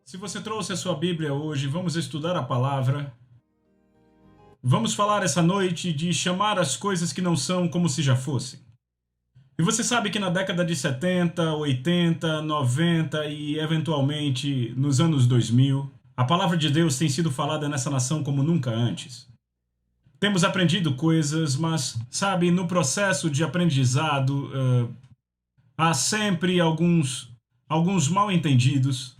Se você trouxe a sua Bíblia hoje, vamos estudar a palavra. Vamos falar essa noite de chamar as coisas que não são como se já fossem. E você sabe que na década de 70, 80, 90 e eventualmente nos anos 2000, a palavra de Deus tem sido falada nessa nação como nunca antes. Temos aprendido coisas, mas, sabe, no processo de aprendizado, há sempre alguns mal-entendidos.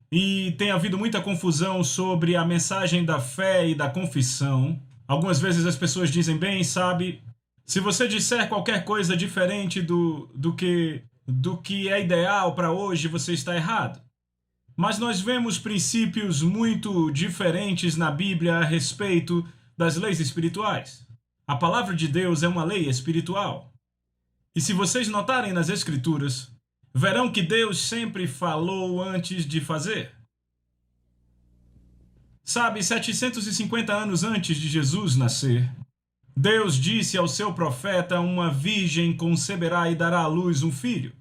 E tem havido muita confusão sobre a mensagem da fé e da confissão. Algumas vezes as pessoas dizem, bem, sabe, se você disser qualquer coisa diferente do que é ideal para hoje, você está errado. Mas nós vemos princípios muito diferentes na Bíblia a respeito das leis espirituais. A palavra de Deus é uma lei espiritual. E se vocês notarem nas Escrituras, verão que Deus sempre falou antes de fazer. Sabe, 750 anos antes de Jesus nascer, Deus disse ao seu profeta, uma virgem conceberá e dará à luz um filho.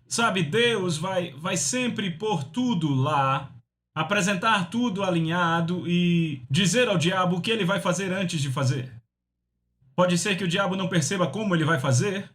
Sabe, Deus vai sempre pôr tudo lá, apresentar tudo alinhado e dizer ao diabo o que ele vai fazer antes de fazer. Pode ser que o diabo não perceba como ele vai fazer,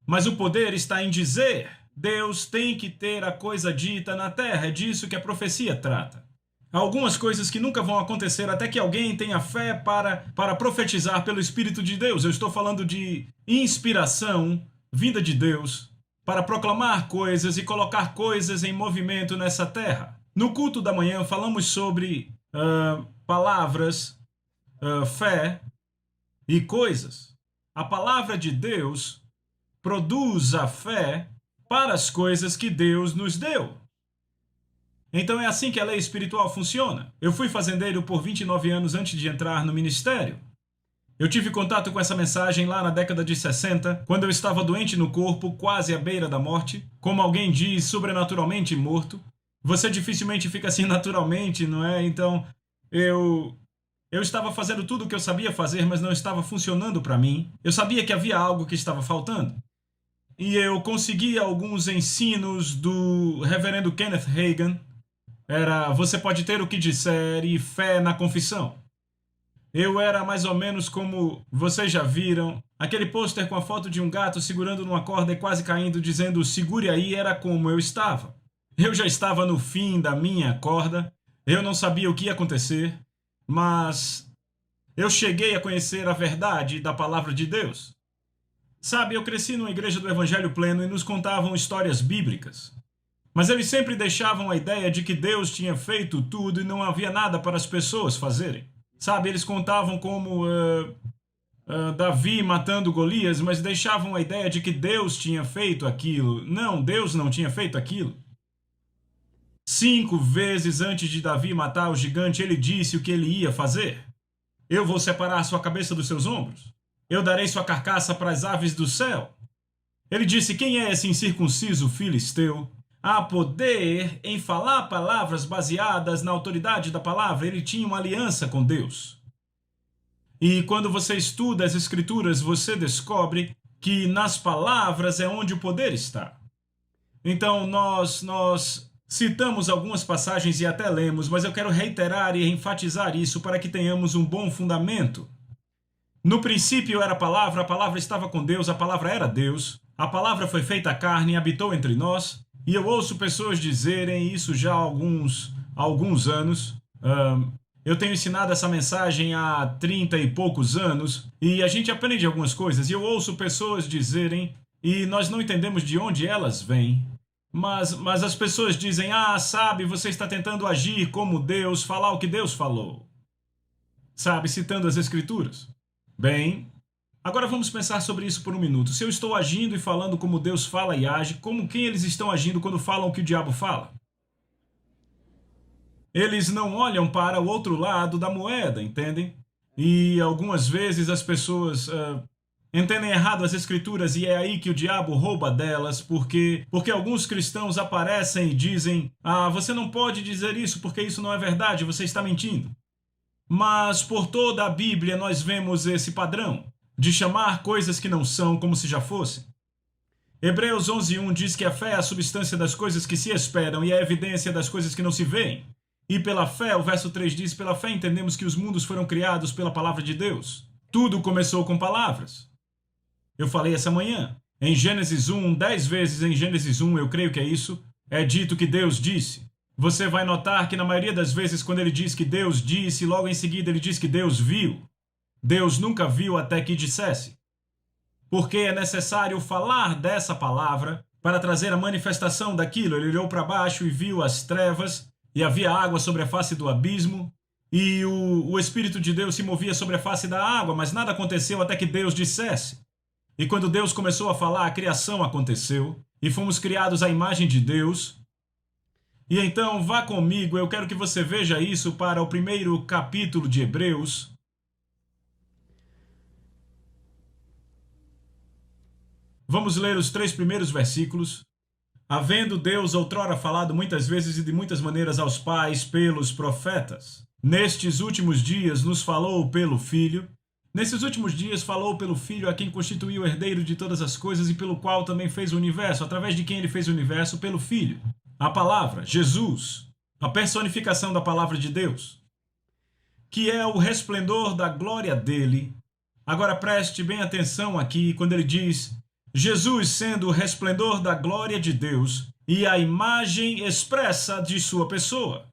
mas o poder está em dizer. Deus tem que ter a coisa dita na terra, é disso que a profecia trata. Há algumas coisas que nunca vão acontecer até que alguém tenha fé para profetizar pelo Espírito de Deus. Eu estou falando de inspiração, vinda de Deus, para proclamar coisas e colocar coisas em movimento nessa terra. No culto da manhã falamos sobre palavras, fé e coisas. A palavra de Deus produz a fé para as coisas que Deus nos deu. Então é assim que a lei espiritual funciona. Eu fui fazendeiro por 29 anos antes de entrar no ministério. Eu tive contato com essa mensagem lá na década de 60, quando eu estava doente no corpo, quase à beira da morte. Como alguém diz, sobrenaturalmente morto. Você dificilmente fica assim naturalmente, não é? Então, eu estava fazendo tudo o que eu sabia fazer, mas não estava funcionando para mim. Eu sabia que havia algo que estava faltando. E eu consegui alguns ensinos do reverendo Kenneth Hagin. Era, você pode ter o que disser e fé na confissão. Eu era mais ou menos como vocês já viram, aquele pôster com a foto de um gato segurando numa corda e quase caindo, dizendo, segure aí, era como eu estava. Eu já estava no fim da minha corda, eu não sabia o que ia acontecer, mas eu cheguei a conhecer a verdade da palavra de Deus. Sabe, eu cresci numa igreja do Evangelho Pleno e nos contavam histórias bíblicas. Mas eles sempre deixavam a ideia de que Deus tinha feito tudo e não havia nada para as pessoas fazerem. Sabe, eles contavam como Davi matando Golias, mas deixavam a ideia de que Deus tinha feito aquilo. Não, Deus não tinha feito aquilo. 5 vezes antes de Davi matar o gigante, ele disse o que ele ia fazer. Eu vou separar sua cabeça dos seus ombros. Eu darei sua carcaça para as aves do céu. Ele disse, quem é esse incircunciso filisteu? Há poder em falar palavras baseadas na autoridade da palavra. Ele tinha uma aliança com Deus. E quando você estuda as Escrituras, você descobre que nas palavras é onde o poder está. Então nós citamos algumas passagens e até lemos, mas eu quero reiterar e enfatizar isso para que tenhamos um bom fundamento. No princípio era a palavra estava com Deus, a palavra era Deus, a palavra foi feita carne e habitou entre nós, e eu ouço pessoas dizerem isso já há alguns anos. Eu tenho ensinado essa mensagem há 30 e poucos anos, e a gente aprende algumas coisas, e eu ouço pessoas dizerem, e nós não entendemos de onde elas vêm, mas as pessoas dizem, sabe, você está tentando agir como Deus, falar o que Deus falou. Sabe, citando as Escrituras. Bem, agora vamos pensar sobre isso por um minuto. Se eu estou agindo e falando como Deus fala e age, como quem eles estão agindo quando falam o que o diabo fala? Eles não olham para o outro lado da moeda, entendem? E algumas vezes as pessoas entendem errado as Escrituras e é aí que o diabo rouba delas, porque alguns cristãos aparecem e dizem, você não pode dizer isso porque isso não é verdade, você está mentindo. Mas por toda a Bíblia nós vemos esse padrão de chamar coisas que não são como se já fossem. Hebreus 11:1 diz que a fé é a substância das coisas que se esperam e a evidência das coisas que não se veem. E pela fé, o verso 3 diz, pela fé entendemos que os mundos foram criados pela palavra de Deus. Tudo começou com palavras. Eu falei essa manhã. Em Gênesis 1, 10 vezes em Gênesis 1, eu creio que é isso, é dito que Deus disse. Você vai notar que na maioria das vezes quando ele diz que Deus disse, logo em seguida ele diz que Deus viu. Deus nunca viu até que dissesse. Porque é necessário falar dessa palavra para trazer a manifestação daquilo. Ele olhou para baixo e viu as trevas, e havia água sobre a face do abismo, e o Espírito de Deus se movia sobre a face da água, mas nada aconteceu até que Deus dissesse. E quando Deus começou a falar, a criação aconteceu, e fomos criados à imagem de Deus. E então, vá comigo, eu quero que você veja isso para o primeiro capítulo de Hebreus. Vamos ler os 3 primeiros versículos. Havendo Deus outrora falado muitas vezes e de muitas maneiras aos pais pelos profetas, nestes últimos dias nos falou pelo Filho. Nesses últimos dias falou pelo Filho, a quem constituiu o herdeiro de todas as coisas e pelo qual também fez o universo, através de quem ele fez o universo, pelo Filho. A palavra, Jesus, a personificação da palavra de Deus, que é o resplendor da glória dele. Agora preste bem atenção aqui quando ele diz Jesus sendo o resplendor da glória de Deus e a imagem expressa de sua pessoa.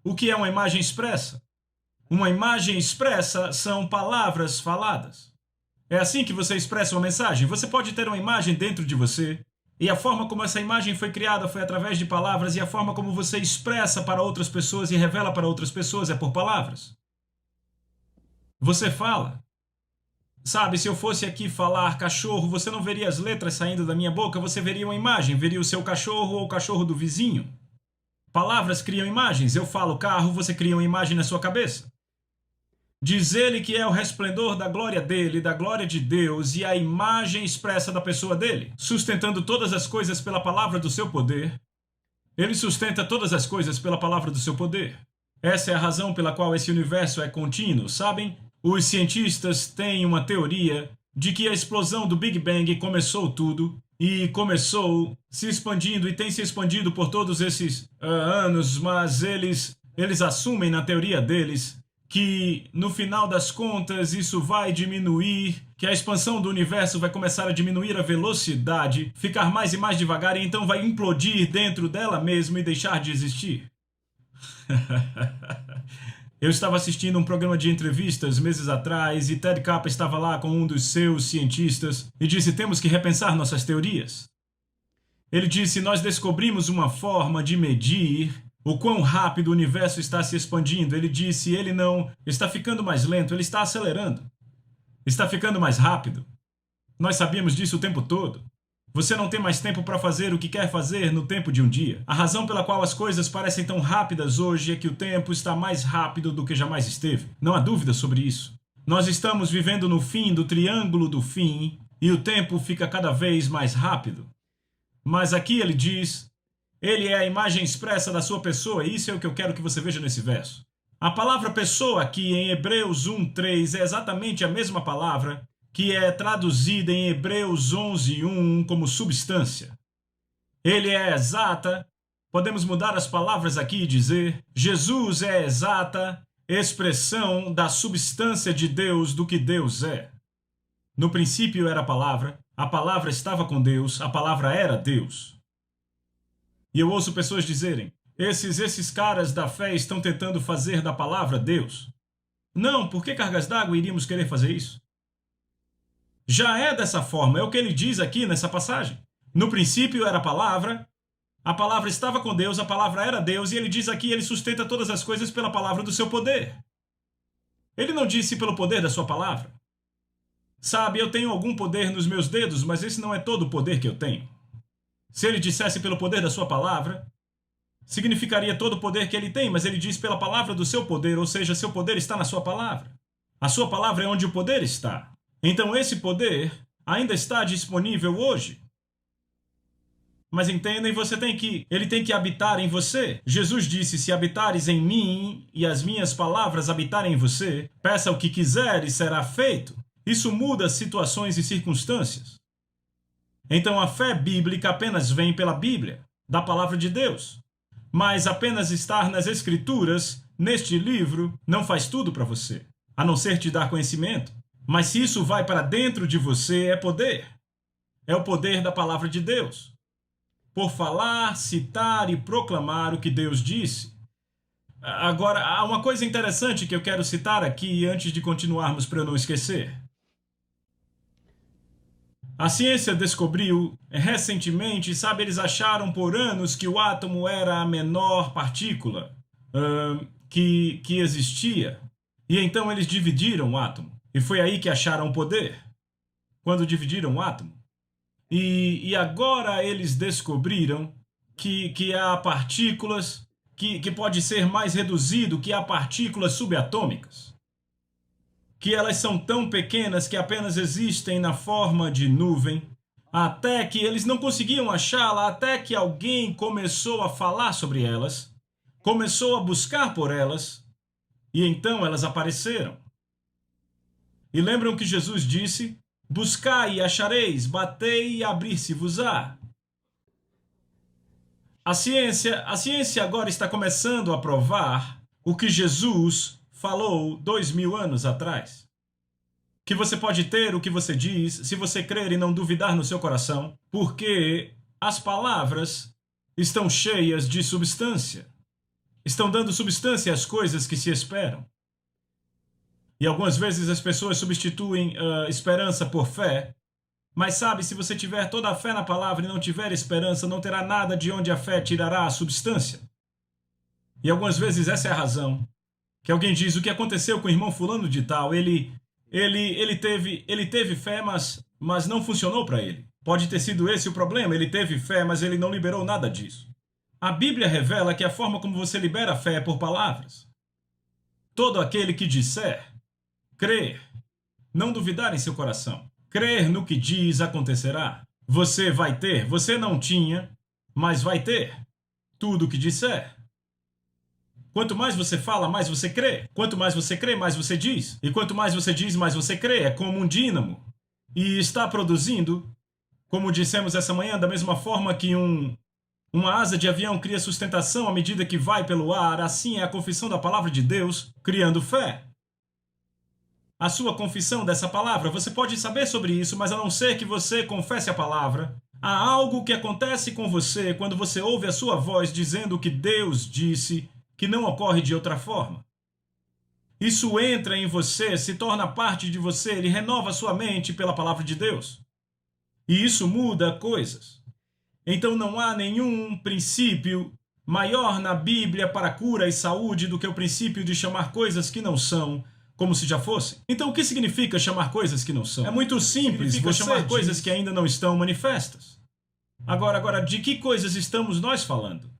O que é uma imagem expressa? Uma imagem expressa são palavras faladas. É assim que você expressa uma mensagem. Você pode ter uma imagem dentro de você, e a forma como essa imagem foi criada foi através de palavras, e a forma como você expressa para outras pessoas e revela para outras pessoas é por palavras. Você fala. Sabe, se eu fosse aqui falar cachorro, você não veria as letras saindo da minha boca, você veria uma imagem, veria o seu cachorro ou o cachorro do vizinho. Palavras criam imagens. Eu falo carro, você cria uma imagem na sua cabeça. Diz ele que é o resplendor da glória dele, da glória de Deus e a imagem expressa da pessoa dele, sustentando todas as coisas pela palavra do seu poder. Ele sustenta todas as coisas pela palavra do seu poder. Essa é a razão pela qual esse universo é contínuo, sabem? Os cientistas têm uma teoria de que a explosão do Big Bang começou tudo e começou se expandindo e tem se expandido por todos esses anos, mas eles assumem na teoria deles que no final das contas isso vai diminuir, que a expansão do universo vai começar a diminuir a velocidade, ficar mais e mais devagar e então vai implodir dentro dela mesma e deixar de existir. Eu estava assistindo um programa de entrevistas meses atrás e Ted Kappa estava lá com um dos seus cientistas e disse: temos que repensar nossas teorias. Ele disse: nós descobrimos uma forma de medir o quão rápido o universo está se expandindo. Ele disse: ele não está ficando mais lento, ele está acelerando. Está ficando mais rápido. Nós sabíamos disso o tempo todo. Você não tem mais tempo para fazer o que quer fazer no tempo de um dia. A razão pela qual as coisas parecem tão rápidas hoje é que o tempo está mais rápido do que jamais esteve. Não há dúvida sobre isso. Nós estamos vivendo no fim do triângulo do fim e o tempo fica cada vez mais rápido. Mas aqui ele diz, ele é a imagem expressa da sua pessoa, e isso é o que eu quero que você veja nesse verso. A palavra pessoa aqui em Hebreus 1:3 é exatamente a mesma palavra que é traduzida em Hebreus 11:1 como substância. Ele é exata, podemos mudar as palavras aqui e dizer, Jesus é exata expressão da substância de Deus, do que Deus é. No princípio era a palavra estava com Deus, a palavra era Deus. E eu ouço pessoas dizerem, esses caras da fé estão tentando fazer da palavra Deus. Não, por que cargas d'água iríamos querer fazer isso? Já é dessa forma, é o que ele diz aqui nessa passagem. No princípio era a palavra estava com Deus, a palavra era Deus, e ele diz aqui, ele sustenta todas as coisas pela palavra do seu poder. Ele não disse pelo poder da sua palavra. Sabe, eu tenho algum poder nos meus dedos, mas esse não é todo o poder que eu tenho. Se ele dissesse pelo poder da sua palavra, significaria todo o poder que ele tem, mas ele diz pela palavra do seu poder, ou seja, seu poder está na sua palavra. A sua palavra é onde o poder está. Então esse poder ainda está disponível hoje. Mas entendem, ele tem que habitar em você. Jesus disse, se habitares em mim e as minhas palavras habitarem em você, peça o que quiser e será feito. Isso muda situações e circunstâncias. Então a fé bíblica apenas vem pela Bíblia, da palavra de Deus. Mas apenas estar nas Escrituras, neste livro, não faz tudo para você, a não ser te dar conhecimento. Mas se isso vai para dentro de você, é poder. É o poder da palavra de Deus. Por falar, citar e proclamar o que Deus disse. Agora, há uma coisa interessante que eu quero citar aqui antes de continuarmos para eu não esquecer. A ciência descobriu recentemente, sabe, eles acharam por anos que o átomo era a menor partícula que existia. E então eles dividiram o átomo. E foi aí que acharam o poder. Quando dividiram o átomo. E agora eles descobriram que há partículas, que pode ser mais reduzido, que há partículas subatômicas. Que elas são tão pequenas que apenas existem na forma de nuvem, até que eles não conseguiam achá-la, até que alguém começou a falar sobre elas, começou a buscar por elas, e então elas apareceram. E lembram que Jesus disse: buscai e achareis, batei e abrir-se-vos-á. A ciência agora está começando a provar o que Jesus falou 2000 anos atrás. Que você pode ter o que você diz se você crer e não duvidar no seu coração, porque as palavras estão cheias de substância. Estão dando substância às coisas que se esperam. E algumas vezes as pessoas substituem esperança por fé. Mas sabe, se você tiver toda a fé na palavra e não tiver esperança, não terá nada de onde a fé tirará a substância. E algumas vezes essa é a razão. Que alguém diz: o que aconteceu com o irmão fulano de tal, ele teve fé, mas não funcionou para ele. Pode ter sido esse o problema, ele teve fé, mas ele não liberou nada disso. A Bíblia revela que a forma como você libera a fé é por palavras. Todo aquele que disser, crer, não duvidar em seu coração, crer no que diz acontecerá. Você vai ter, você não tinha, mas vai ter tudo o que disser. Quanto mais você fala, mais você crê. Quanto mais você crê, mais você diz. E quanto mais você diz, mais você crê. É como um dínamo. E está produzindo, como dissemos essa manhã, da mesma forma que uma asa de avião cria sustentação à medida que vai pelo ar, assim é a confissão da palavra de Deus, criando fé. A sua confissão dessa palavra, você pode saber sobre isso, mas a não ser que você confesse a palavra, há algo que acontece com você quando você ouve a sua voz dizendo o que Deus disse, que não ocorre de outra forma. Isso entra em você, se torna parte de você, ele renova sua mente pela palavra de Deus. E isso muda coisas. Então não há nenhum princípio maior na Bíblia para cura e saúde do que o princípio de chamar coisas que não são, como se já fossem. Então o que significa chamar coisas que não são? É muito simples, significa chamar coisas que ainda não estão manifestas. Agora, de que coisas estamos nós falando?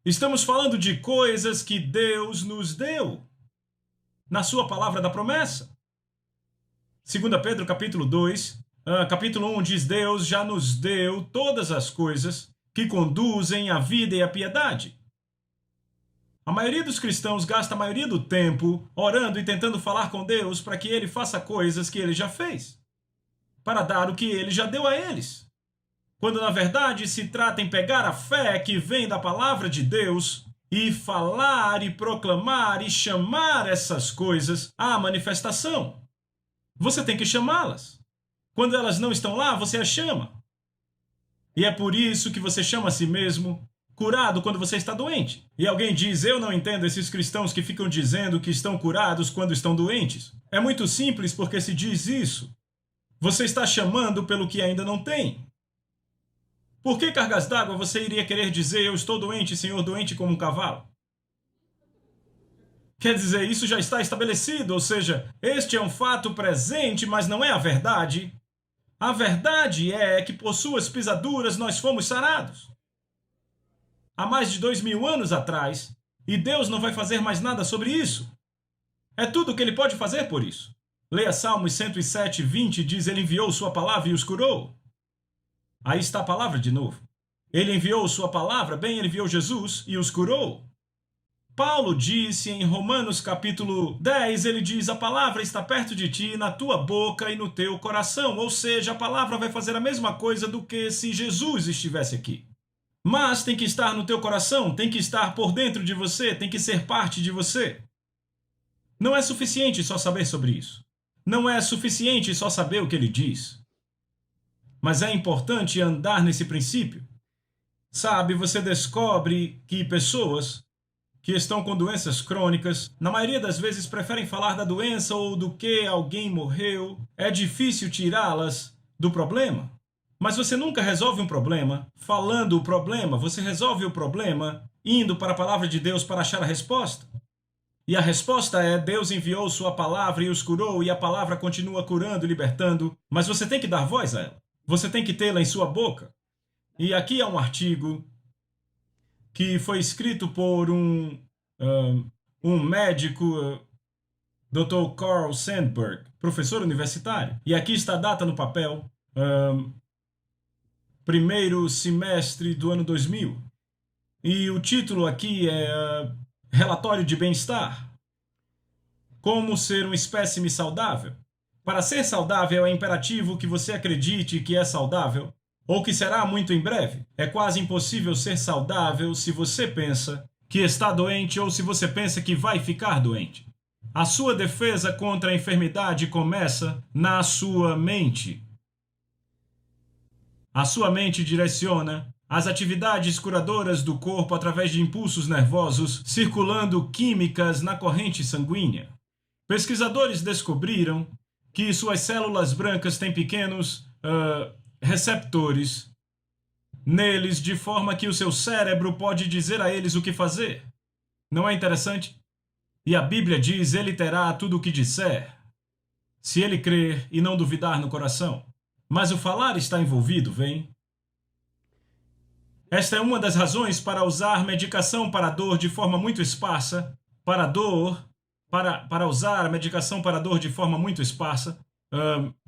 Estamos falando de coisas que Deus nos deu na sua palavra da promessa. 2 Pedro capítulo 2, capítulo 1 diz: Deus já nos deu todas as coisas que conduzem à vida e à piedade. A maioria dos cristãos gasta a maioria do tempo orando e tentando falar com Deus para que Ele faça coisas que Ele já fez, para dar o que Ele já deu a eles. Quando na verdade se trata em pegar a fé que vem da palavra de Deus e falar e proclamar e chamar essas coisas à manifestação. Você tem que chamá-las. Quando elas não estão lá, você as chama. E é por isso que você chama a si mesmo curado quando você está doente. E alguém diz: eu não entendo esses cristãos que ficam dizendo que estão curados quando estão doentes. É muito simples, porque se diz isso, você está chamando pelo que ainda não tem. Por que cargas d'água você iria querer dizer: eu estou doente, Senhor, doente como um cavalo? Quer dizer, isso já está estabelecido, ou seja, este é um fato presente, mas não é a verdade. A verdade é que por suas pisaduras nós fomos sarados. Há mais de 2000 anos atrás, e Deus não vai fazer mais nada sobre isso. É tudo o que Ele pode fazer por isso. Leia Salmos 107, 20, diz: Ele enviou sua palavra e os curou. Aí está a palavra de novo. Ele enviou sua palavra, bem, Ele enviou Jesus e os curou. Paulo disse em Romanos capítulo 10, ele diz: a palavra está perto de ti, na tua boca e no teu coração. Ou seja, a palavra vai fazer a mesma coisa do que se Jesus estivesse aqui. Mas tem que estar no teu coração, tem que estar por dentro de você, tem que ser parte de você. Não é suficiente só saber sobre isso. Não é suficiente só saber o que ele diz. Mas é importante andar nesse princípio. Sabe, você descobre que pessoas que estão com doenças crônicas, na maioria das vezes preferem falar da doença ou do que alguém morreu. É difícil tirá-las do problema. Mas você nunca resolve um problema falando o problema. Você resolve o problema indo para a palavra de Deus para achar a resposta. E a resposta é: Deus enviou sua palavra e os curou, e a palavra continua curando e libertando, mas você tem que dar voz a ela. Você tem que tê-la em sua boca. E aqui é um artigo que foi escrito por um médico, Dr. Carl Sandburg, professor universitário. E aqui está a data no papel, primeiro semestre do ano 2000. E o título aqui é Relatório de Bem-Estar. Como ser um espécime saudável. Para ser saudável é imperativo que você acredite que é saudável, ou que será muito em breve. É quase impossível ser saudável se você pensa que está doente ou se você pensa que vai ficar doente. A sua defesa contra a enfermidade começa na sua mente. A sua mente direciona as atividades curadoras do corpo através de impulsos nervosos circulando químicas na corrente sanguínea. Pesquisadores descobriram que suas células brancas têm pequenos receptores neles, de forma que o seu cérebro pode dizer a eles o que fazer. Não é interessante? E a Bíblia diz: ele terá tudo o que disser, se ele crer e não duvidar no coração. Mas o falar está envolvido, vem? Esta é uma das razões para usar medicação para dor de forma muito esparsa, para usar a medicação para dor de forma muito esparsa.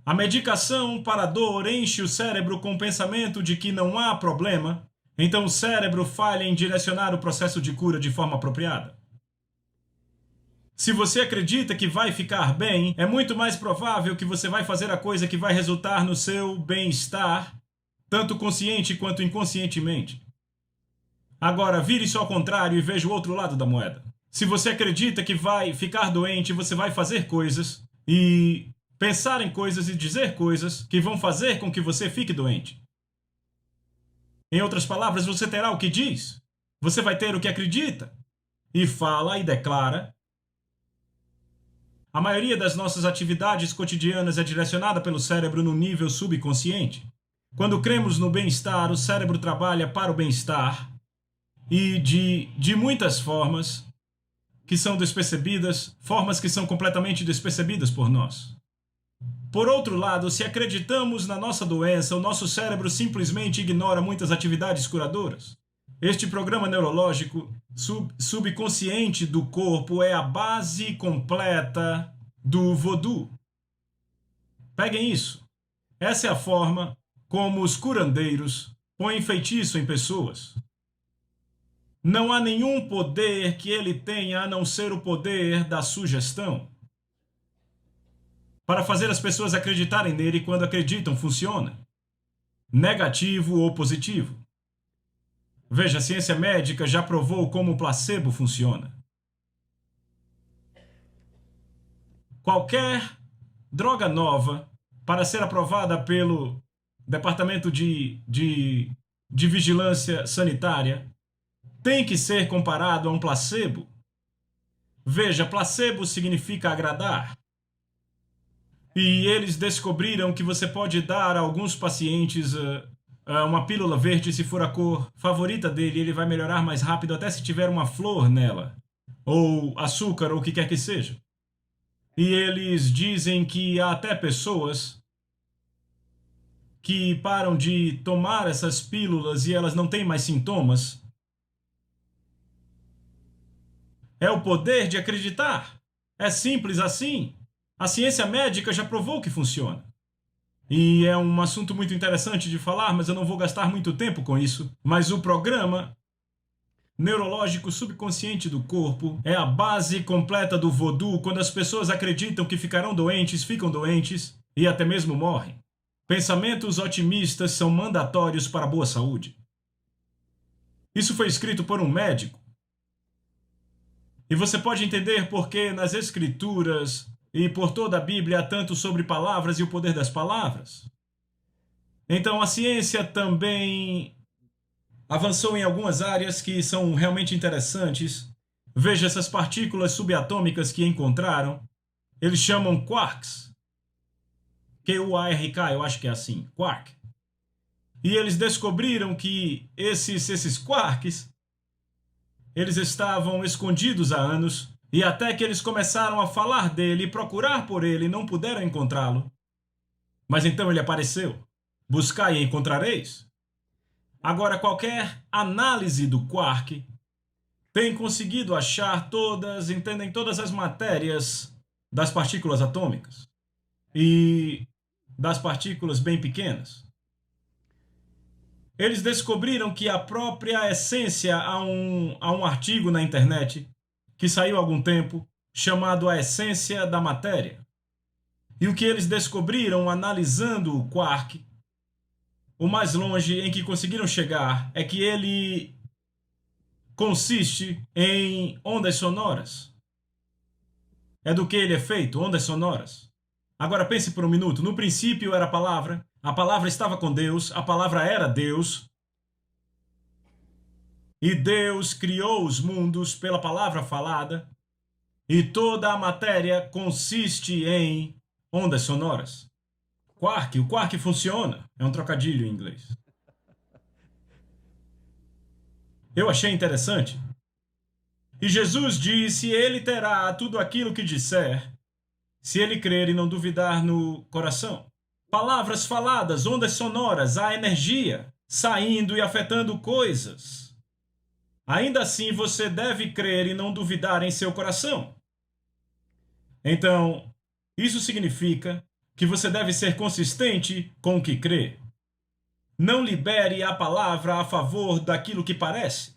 A medicação para dor enche o cérebro com o pensamento de que não há problema, então o cérebro falha em direcionar o processo de cura de forma apropriada. Se você acredita que vai ficar bem, é muito mais provável que você vai fazer a coisa que vai resultar no seu bem-estar, tanto consciente quanto inconscientemente. Agora, vire-se ao contrário e veja o outro lado da moeda. Se você acredita que vai ficar doente, você vai fazer coisas e pensar em coisas e dizer coisas que vão fazer com que você fique doente. Em outras palavras, você terá o que diz. Você vai ter o que acredita. E fala e declara. A maioria das nossas atividades cotidianas é direcionada pelo cérebro no nível subconsciente. Quando cremos no bem-estar, o cérebro trabalha para o bem-estar e de muitas formas que são despercebidas, formas que são completamente despercebidas por nós. Por outro lado, se acreditamos na nossa doença, o nosso cérebro simplesmente ignora muitas atividades curadoras. Este programa neurológico subconsciente do corpo é a base completa do voodoo. Peguem isso. Essa é a forma como os curandeiros põem feitiço em pessoas. Não há nenhum poder que ele tenha a não ser o poder da sugestão. Para fazer as pessoas acreditarem nele, e quando acreditam, funciona. Negativo ou positivo. Veja, a ciência médica já provou como o placebo funciona. Qualquer droga nova, para ser aprovada pelo Departamento de Vigilância Sanitária, tem que ser comparado a um placebo. Veja, placebo significa agradar. E eles descobriram que você pode dar a alguns pacientes uma pílula verde, se for a cor favorita dele, ele vai melhorar mais rápido até se tiver uma flor nela, ou açúcar, ou o que quer que seja. E eles dizem que há até pessoas que param de tomar essas pílulas e elas não têm mais sintomas. É o poder de acreditar. É simples assim. A ciência médica já provou que funciona. E é um assunto muito interessante de falar, mas eu não vou gastar muito tempo com isso. Mas o programa neurológico subconsciente do corpo, é a base completa do voodoo quando as pessoas acreditam que ficarão doentes, ficam doentes e até mesmo morrem. Pensamentos otimistas são mandatórios para a boa saúde. Isso foi escrito por um médico. E você pode entender por que nas Escrituras e por toda a Bíblia há tanto sobre palavras e o poder das palavras. Então a ciência também avançou em algumas áreas que são realmente interessantes. Veja essas partículas subatômicas que encontraram. Eles chamam quarks. Q-U-A-R-K, eu acho que é assim, quark. E eles descobriram que esses quarks, eles estavam escondidos há anos, e até que eles começaram a falar dele e procurar por ele, não puderam encontrá-lo. Mas então ele apareceu. Buscai e encontrareis. Agora, qualquer análise do quark tem conseguido achar entendem todas as matérias das partículas atômicas e das partículas bem pequenas. Eles descobriram que a própria essência, há um artigo na internet que saiu há algum tempo, chamado A Essência da Matéria. E o que eles descobriram analisando o quark, o mais longe em que conseguiram chegar é que ele consiste em ondas sonoras. É do que ele é feito, ondas sonoras. Agora pense por um minuto. No princípio era a palavra estava com Deus, a palavra era Deus. E Deus criou os mundos pela palavra falada. E toda a matéria consiste em ondas sonoras. O quark funciona. É um trocadilho em inglês. Eu achei interessante. E Jesus disse: ele terá tudo aquilo que disser, se ele crer e não duvidar no coração. Palavras faladas, ondas sonoras, a energia saindo e afetando coisas. Ainda assim, você deve crer e não duvidar em seu coração. Então, isso significa que você deve ser consistente com o que crê. Não libere a palavra a favor daquilo que parece.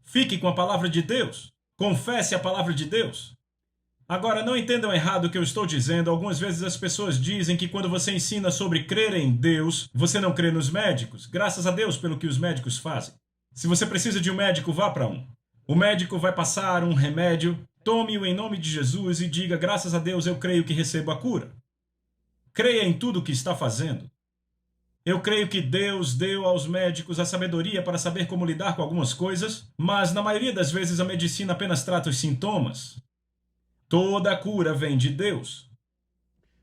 Fique com a palavra de Deus. Confesse a palavra de Deus. Agora, não entendam errado o que eu estou dizendo. Algumas vezes as pessoas dizem que quando você ensina sobre crer em Deus, você não crê nos médicos. Graças a Deus pelo que os médicos fazem. Se você precisa de um médico, vá para um. O médico vai passar um remédio, tome-o em nome de Jesus e diga: graças a Deus eu creio que recebo a cura. Creia em tudo o que está fazendo. Eu creio que Deus deu aos médicos a sabedoria para saber como lidar com algumas coisas, mas na maioria das vezes a medicina apenas trata os sintomas. Toda a cura vem de Deus.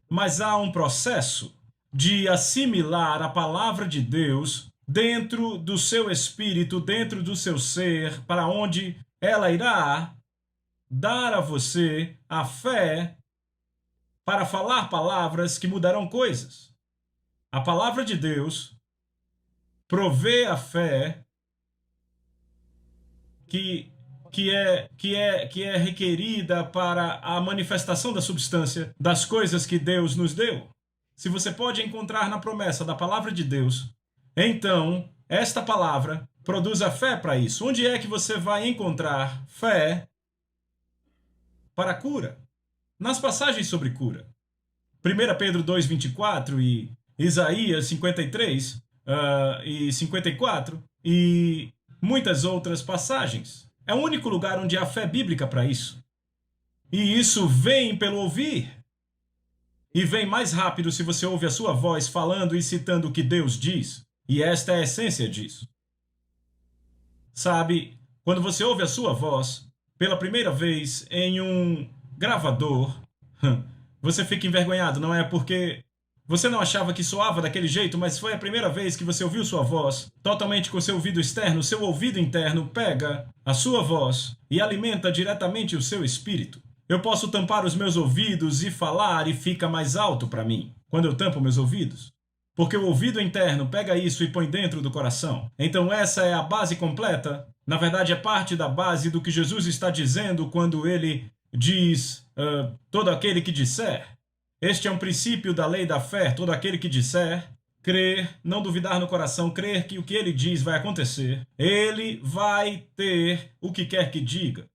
Mas há um processo de assimilar a palavra de Deus dentro do seu espírito, dentro do seu ser, para onde ela irá dar a você a fé para falar palavras que mudarão coisas. A palavra de Deus provê a fé que é requerida para a manifestação da substância das coisas que Deus nos deu. Se você pode encontrar na promessa da palavra de Deus, então esta palavra produz a fé para isso. Onde é que você vai encontrar fé para a cura? Nas passagens sobre cura. 1 Pedro 2,24 e Isaías 53 e 54 e muitas outras passagens. É o único lugar onde há fé bíblica para isso. E isso vem pelo ouvir. E vem mais rápido se você ouve a sua voz falando e citando o que Deus diz. E esta é a essência disso. Sabe, quando você ouve a sua voz pela primeira vez em um gravador, você fica envergonhado, não é? Porque você não achava que soava daquele jeito, mas foi a primeira vez que você ouviu sua voz totalmente com seu ouvido externo. Seu ouvido interno pega a sua voz e alimenta diretamente o seu espírito. Eu posso tampar os meus ouvidos e falar e fica mais alto para mim quando eu tampo meus ouvidos. Porque o ouvido interno pega isso e põe dentro do coração. Então essa é a base completa. Na verdade, é parte da base do que Jesus está dizendo quando ele diz: todo aquele que disser. Este é um princípio da lei da fé. Todo aquele que disser, crer, não duvidar no coração, crer que o que ele diz vai acontecer, ele vai ter o que quer que diga.